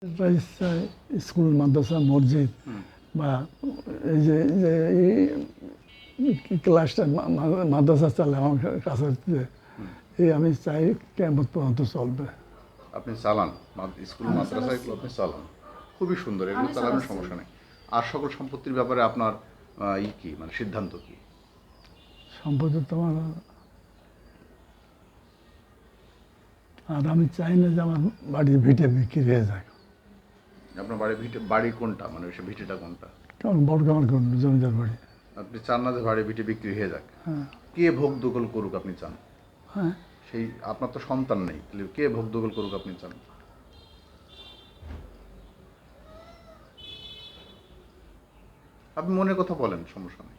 ইচ্ছা স্কুল মাদ্রাসা মসজিদ বা এই যে ক্লাসটা মাদ্রাসা চালে আমার কাছে এই আমি চাই কেমন পর্যন্ত চলবে। আপনি চালান স্কুল মাদ্রাসা এগুলো আপনি চালান, খুবই সুন্দর, এগুলো চালানোর সমস্যা নেই। আর সকল সম্পত্তির ব্যাপারে আপনার কি মানে সিদ্ধান্ত কি? সম্পত্তি তোমার আর আমি চাই না যে আমার বাড়ির ভিটে বিক্রি হয়ে যায়। আপনার বাড়ি কোনটা, মানে সে ভিটেটা কোনটা? কারণ বড় আমার জমিদার বাড়ি। আপনি চান না যে বাড়ি ভিটে বিক্রি হয়ে যাক? হ্যাঁ কে ভোগ দখল করুক আপনি চান? হ্যাঁ সেই আপনার তো সন্তান নেই, তাহলে কে ভোগ দখল করুক আপনি চান? আপনি মনের কথা বলেন, সমস্যা নেই।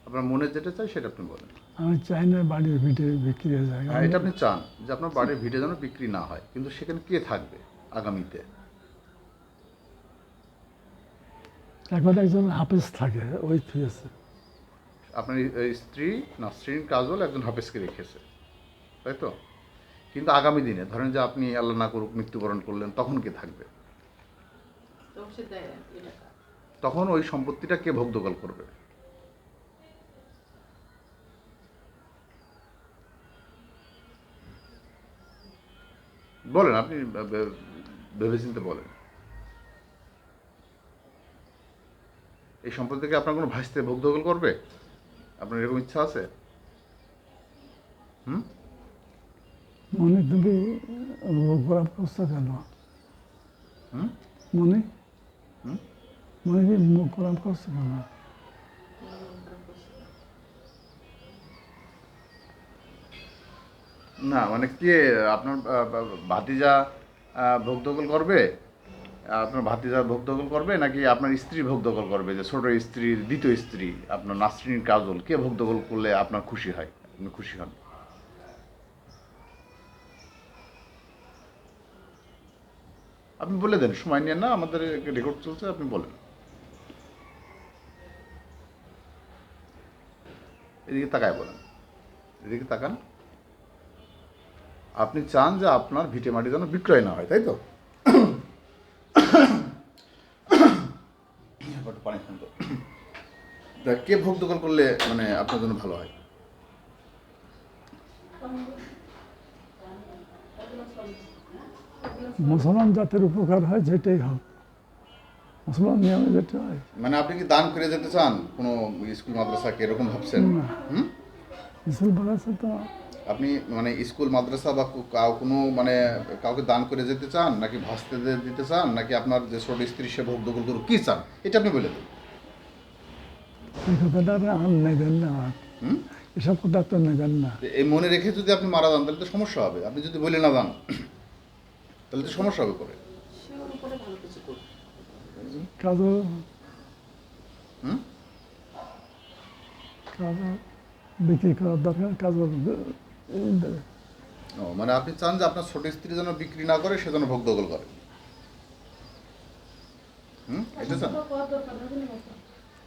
আপনার মনে যেটা চাই সেটা আপনি বলেন। আমি চাই না বাড়ির ভিটে বিক্রি হয়ে যায়। হ্যাঁ, এটা আপনি চান যে আপনার বাড়ির ভিটে যেন বিক্রি না হয়, কিন্তু সেখানে কে থাকবে আগামীতে? এখন একজন হাফেজ থাকে, ওই ঠিক আছে। আপনার স্ত্রী নাসরিন কাজল একজন হাফেজকে রেখেছে, তাই তো? কিন্তু আগামী দিনে ধরেন যে আপনি আল্লাহ না করুক মৃত্যুবরণ করলেন, তখন কে থাকবে? তখন ওই সম্পত্তিটা কে ভোগ দখল করবে? বলেন, আপনি ভেবেচিন্তে বলেন। এই সম্পত্তিকে আপনার কোনো ভাইস্তে ভোগ দখল করবে? আপনার এরকম ইচ্ছা আছে? মনে তুমি খারাপ করছো কেন? মনে মনে কি মুখ খারাপ করছো কেন? না মানে কে আপনার ভাতিজা ভোগ দখল করবে? আপনার ভাতিজা ভোগ দখল করবে নাকি আপনার স্ত্রী ভোগ দখল করবে? যে ছোট স্ত্রীর দ্বিতীয় স্ত্রী আপনার নাসরিন কাজল, কে ভোগ দখল করলে আপনার খুশি হয়, আপনি খুশি হন? আপনি বলে দেন, সময় নিয়ে না, আমাদের রেকর্ড চলছে, আপনি বলেন। এদিকে তাকায় বলেন, এদিকে তাকান। আপনি চান যে আপনার ভিটে মাটি যেন বিক্রয় না হয়, তাই তো? পানি খান তো। তা কে ভোগ দখল করলে মানে আপনার জন্য ভালো হয়? মুসলমান জাতের উপকার হয় যেটাই হোক, মুসলমান নিয়মে যেটা হয়। মানে আপনি কি দান করে যেতে চান কোনো স্কুল মাদ্রাসাকে, এরকম ভাবছেন? স্কুল মাদ্রাসা তো আপনি মানে স্কুল মাদ্রাসা বা কোনো মানে কাউকে দান করে যেতে চান, নাকি ভাস্তেদের দিতে চান, নাকি আপনার যে ছোট স্ত্রী সে ভোগ দখল করুক, কি চান এটা আপনি বলে দেন। এই কথাটা আর নেবেন না, এসব কথা তো নেবেন না। এই মনে রেখে যদি আপনি মারা যান তাহলে তো সমস্যা হবে। আপনি যদি বলে না যান তাহলে তো সমস্যা হবে করে। কাজও কাজও বিক্রি করার দরকার, কাজও ও মানে আপনি চান যে আপনার ছোট স্ত্রী যেন বিক্রি না করে, সে যেন ভোগ দখল করে। এটা চান?